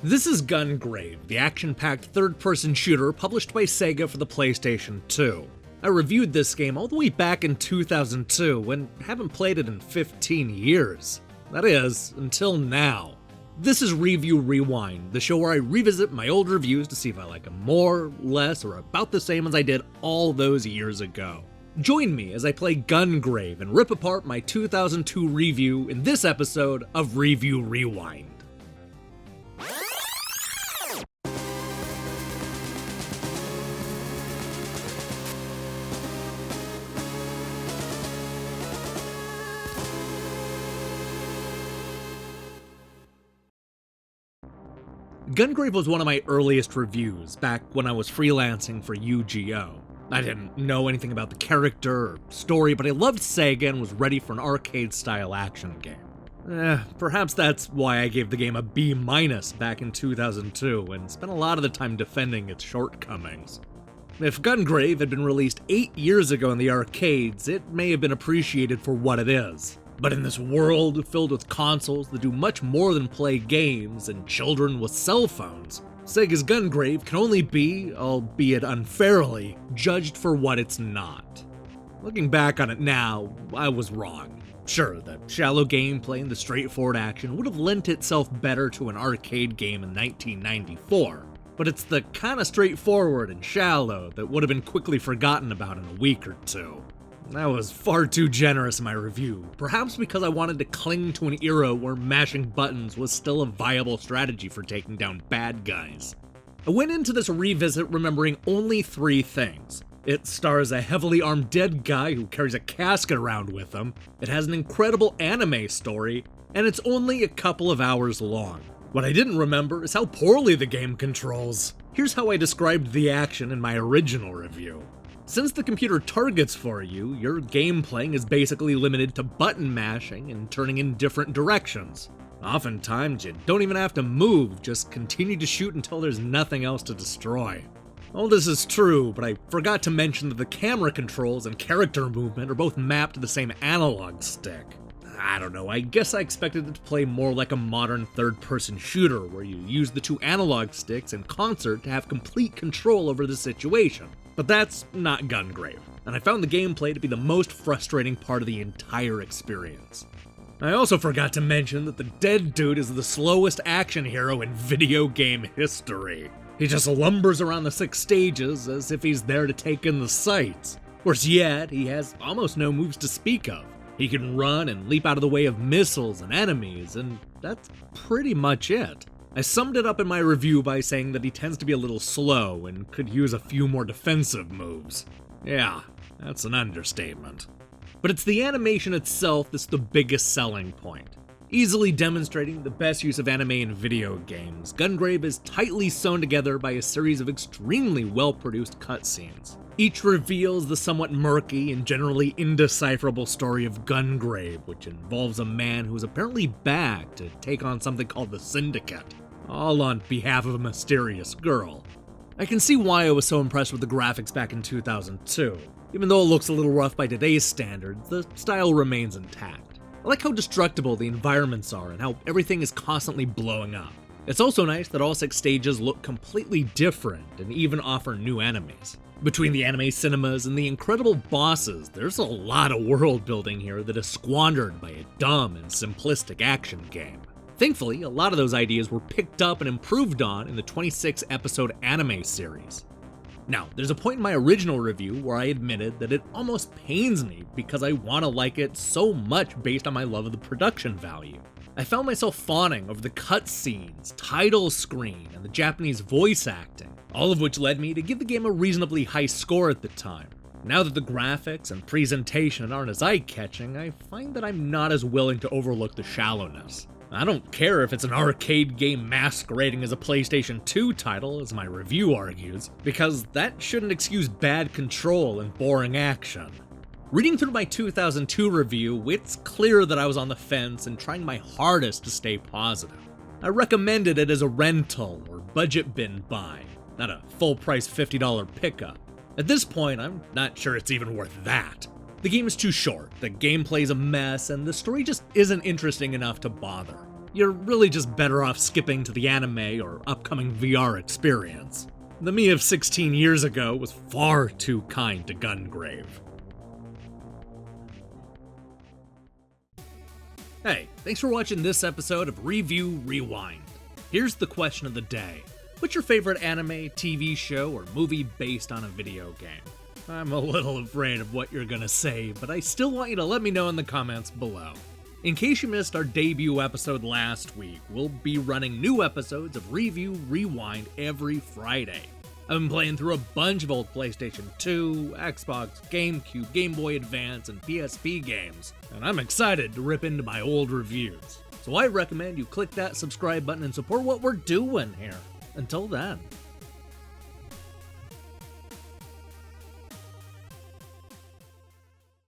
This is Gungrave, the action-packed third-person shooter published by Sega for the PlayStation 2. I reviewed this game all the way back in 2002 and haven't played it in 15 years. That is, until now. This is Review Rewind, the show where I revisit my old reviews to see if I like them more, less, or about the same as I did all those years ago. Join me as I play Gungrave and rip apart my 2002 review in this episode of Review Rewind. Gungrave was one of my earliest reviews, back when I was freelancing for UGO. I didn't know anything about the character or story, but I loved Sega and was ready for an arcade-style action game. Perhaps that's why I gave the game a B- back in 2002, and spent a lot of the time defending its shortcomings. If Gungrave had been released 8 years ago in the arcades, it may have been appreciated for what it is. But in this world filled with consoles that do much more than play games and children with cell phones, Sega's Gungrave can only be, albeit unfairly, judged for what it's not. Looking back on it now, I was wrong. Sure, the shallow gameplay and the straightforward action would have lent itself better to an arcade game in 1994, but it's the kinda straightforward and shallow that would have been quickly forgotten about in a week or two. I was far too generous in my review, perhaps because I wanted to cling to an era where mashing buttons was still a viable strategy for taking down bad guys. I went into this revisit remembering only 3 things. It stars a heavily armed dead guy who carries a casket around with him, it has an incredible anime story, and it's only a couple of hours long. What I didn't remember is how poorly the game controls. Here's how I described the action in my original review. Since the computer targets for you, your game playing is basically limited to button mashing and turning in different directions. Oftentimes, you don't even have to move, just continue to shoot until there's nothing else to destroy. All this is true, but I forgot to mention that the camera controls and character movement are both mapped to the same analog stick. I don't know, I guess I expected it to play more like a modern third-person shooter where you use the 2 analog sticks in concert to have complete control over the situation. But that's not Gungrave, and I found the gameplay to be the most frustrating part of the entire experience. I also forgot to mention that the dead dude is the slowest action hero in video game history. He just lumbers around the 6 stages as if he's there to take in the sights. Worse yet, he has almost no moves to speak of. He can run and leap out of the way of missiles and enemies, and that's pretty much it. I summed it up in my review by saying that he tends to be a little slow and could use a few more defensive moves. Yeah, that's an understatement. But it's the animation itself that's the biggest selling point. Easily demonstrating the best use of anime in video games, Gungrave is tightly sewn together by a series of extremely well-produced cutscenes. Each reveals the somewhat murky and generally indecipherable story of Gungrave, which involves a man who is apparently back to take on something called the Syndicate, all on behalf of a mysterious girl. I can see why I was so impressed with the graphics back in 2002. Even though it looks a little rough by today's standards, the style remains intact. I like how destructible the environments are and how everything is constantly blowing up. It's also nice that all 6 stages look completely different and even offer new enemies. Between the anime cinemas and the incredible bosses, there's a lot of world building here that is squandered by a dumb and simplistic action game. Thankfully, a lot of those ideas were picked up and improved on in the 26-episode anime series. Now, there's a point in my original review where I admitted that it almost pains me because I want to like it so much based on my love of the production value. I found myself fawning over the cutscenes, title screen, and the Japanese voice acting, all of which led me to give the game a reasonably high score at the time. Now that the graphics and presentation aren't as eye-catching, I find that I'm not as willing to overlook the shallowness. I don't care if it's an arcade game masquerading as a PlayStation 2 title, as my review argues, because that shouldn't excuse bad control and boring action. Reading through my 2002 review, it's clear that I was on the fence and trying my hardest to stay positive. I recommended it as a rental or budget bin buy, not a full-price $50 pickup. At this point, I'm not sure it's even worth that. The game is too short, the gameplay's a mess, and the story just isn't interesting enough to bother. you're really just better off skipping to the anime or upcoming VR experience. The me of 16 years ago was far too kind to Gungrave. Hey, thanks for watching this episode of Review Rewind. Here's the question of the day. What's your favorite anime, TV show, or movie based on a video game? I'm a little afraid of what you're gonna say, but I still want you to let me know in the comments below. In case you missed our debut episode last week, we'll be running new episodes of Review Rewind every Friday. I've been playing through a bunch of old PlayStation 2, Xbox, GameCube, Game Boy Advance, and PSP games, and I'm excited to rip into my old reviews. So I recommend you click that subscribe button and support what we're doing here. Until then.